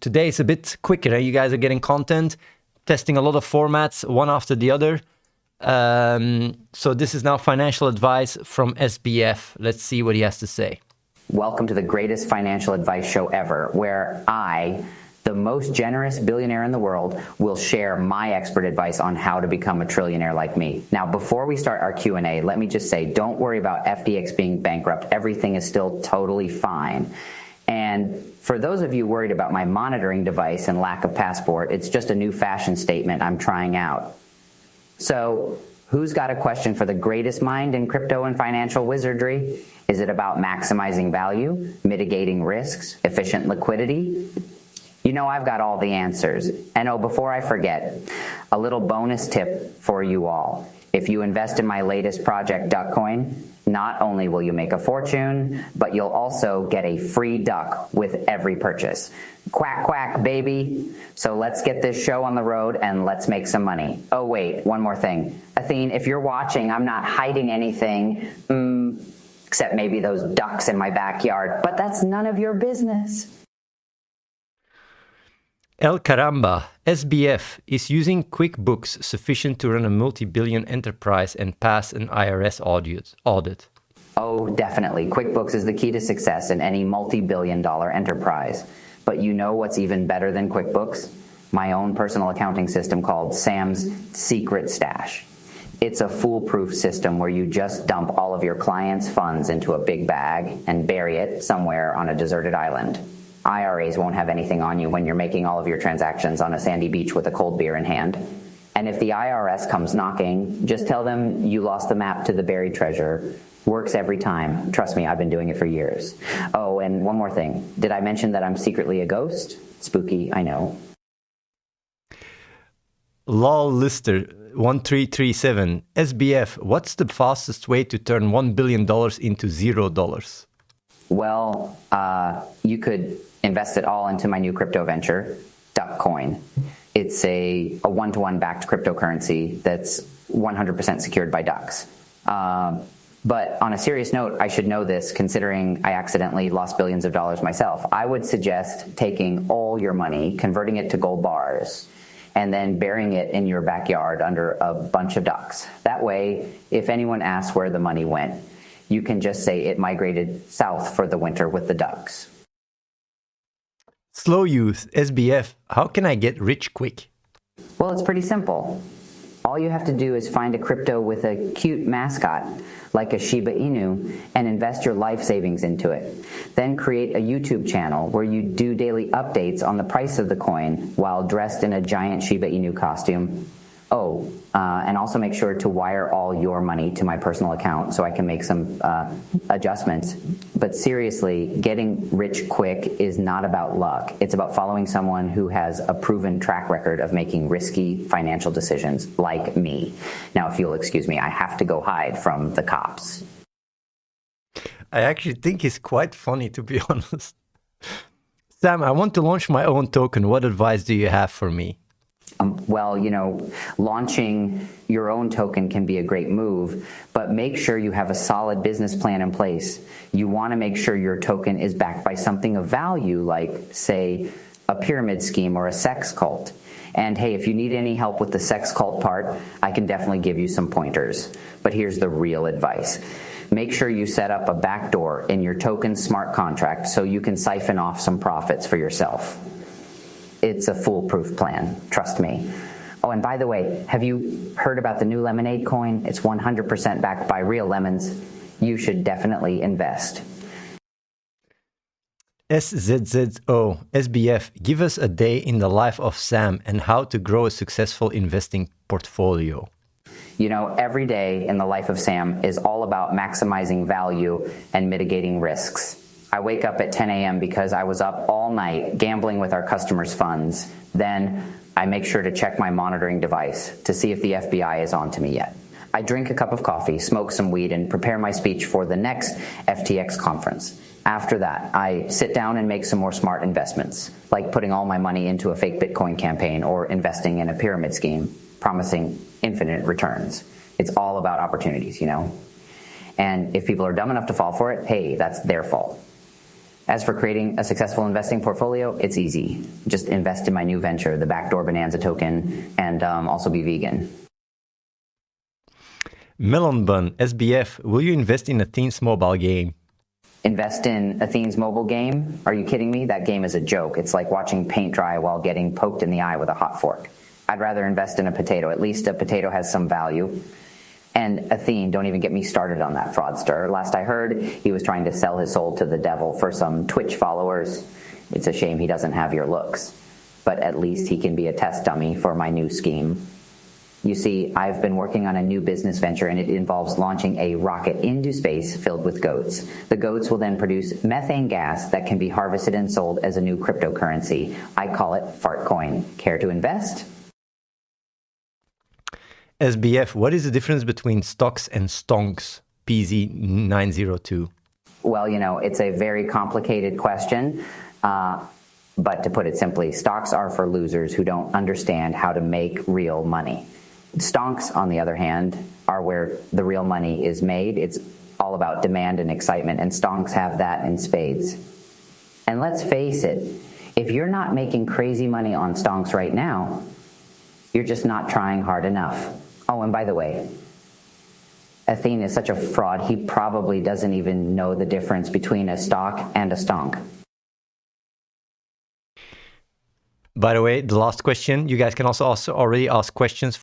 Today it's a bit quicker. You guys are getting content, testing a lot of formats, one after the other. So this is now financial advice from SBF. Let's see what he has to say. Welcome to the greatest financial advice show ever, where I, the most generous billionaire in the world, will share my expert advice on how to become a trillionaire like me. Now, before we start our Q&A, let me just say, don't worry about FTX being bankrupt. Everything is still totally fine. And for those of you worried about my monitoring device and lack of passport, it's just a new fashion statement I'm trying out. So, who's got a question for the greatest mind in crypto and financial wizardry? Is it about maximizing value, mitigating risks, efficient liquidity? You know I've got all the answers. And oh, before I forget, a little bonus tip for you all. If you invest in my latest project, Duckcoin, not only will you make a fortune, but you'll also get a free duck with every purchase. Quack, quack, baby. So let's get this show on the road and let's make some money. Oh, wait, one more thing. Athene, if you're watching, I'm not hiding anything, except maybe those ducks in my backyard, but that's none of your business. El Caramba, SBF, is using QuickBooks sufficient to run a multi-billion enterprise and pass an IRS audit? Oh, definitely. QuickBooks is the key to success in any multi-billion-dollar enterprise. But you know what's even better than QuickBooks? My own personal accounting system called Sam's Secret Stash. It's a foolproof system where you just dump all of your clients' funds into a big bag and bury it somewhere on a deserted island. IRAs won't have anything on you when you're making all of your transactions on a sandy beach with a cold beer in hand. And if the IRS comes knocking, just tell them you lost the map to the buried treasure. Works every time. Trust me, I've been doing it for years. Oh, and one more thing. Did I mention that I'm secretly a ghost? Spooky, I know. Lol Lister 1337, SBF, what's the fastest way to turn $1 billion into $0? Well, you could invest it all into my new crypto venture, Duckcoin. It's a one-to-one backed cryptocurrency that's 100% secured by ducks. But on a serious note, I should know this considering I accidentally lost billions of dollars myself. I would suggest taking all your money, converting it to gold bars, and then burying it in your backyard under a bunch of ducks. That way, if anyone asks where the money went, you can just say it migrated south for the winter with the ducks. Slow Youth, SBF, how can I get rich quick? Well, it's pretty simple. All you have to do is find a crypto with a cute mascot, like a Shiba Inu, and invest your life savings into it. Then create a YouTube channel where you do daily updates on the price of the coin while dressed in a giant Shiba Inu costume. Oh, and also make sure to wire all your money to my personal account so I can make some adjustments. But seriously, getting rich quick is not about luck. It's about following someone who has a proven track record of making risky financial decisions, like me. Now, if you'll excuse me, I have to go hide from the cops. I actually think it's quite funny, to be honest. Sam, I want to launch my own token. What advice do you have for me? Well, you know, launching your own token can be a great move, but make sure you have a solid business plan in place. You want to make sure your token is backed by something of value, like, say, a pyramid scheme or a sex cult. And hey, if you need any help with the sex cult part, I can definitely give you some pointers. But here's the real advice. Make sure you set up a backdoor in your token smart contract so you can siphon off some profits for yourself. It's a foolproof plan, trust me. Oh, and by the way, have you heard about the new lemonade coin? It's 100% backed by real lemons. You should definitely invest. SZZO, SBF, give us a day in the life of Sam and how to grow a successful investing portfolio. You know, every day in the life of Sam is all about maximizing value and mitigating risks. I wake up at 10 a.m. because I was up all night gambling with our customers' funds. Then I make sure to check my monitoring device to see if the FBI is on to me yet. I drink a cup of coffee, smoke some weed, and prepare my speech for the next FTX conference. After that, I sit down and make some more smart investments, like putting all my money into a fake Bitcoin campaign or investing in a pyramid scheme, promising infinite returns. It's all about opportunities, you know? And if people are dumb enough to fall for it, hey, that's their fault. As for creating a successful investing portfolio, it's easy. Just invest in my new venture, the Backdoor Bonanza token, and also be vegan. Melon Bun, SBF, will you invest in Athene's mobile game? Invest in Athene's mobile game? Are you kidding me? That game is a joke. It's like watching paint dry while getting poked in the eye with a hot fork. I'd rather invest in a potato. At least a potato has some value. And Athene, don't even get me started on that fraudster. Last I heard, he was trying to sell his soul to the devil for some Twitch followers. It's a shame he doesn't have your looks. But at least he can be a test dummy for my new scheme. You see, I've been working on a new business venture, and it involves launching a rocket into space filled with goats. The goats will then produce methane gas that can be harvested and sold as a new cryptocurrency. I call it Fartcoin. Care to invest? SBF, what is the difference between stocks and stonks? PZ902. Well, it's a very complicated question. But to put it simply, stocks are for losers who don't understand how to make real money. Stonks, on the other hand, are where the real money is made. It's all about demand and excitement, and stonks have that in spades. And let's face it, if you're not making crazy money on stonks right now, you're just not trying hard enough. Oh, and by the way, Athene is such a fraud, he probably doesn't even know the difference between a stock and a stonk. By the way, the last question, you guys can also already ask questions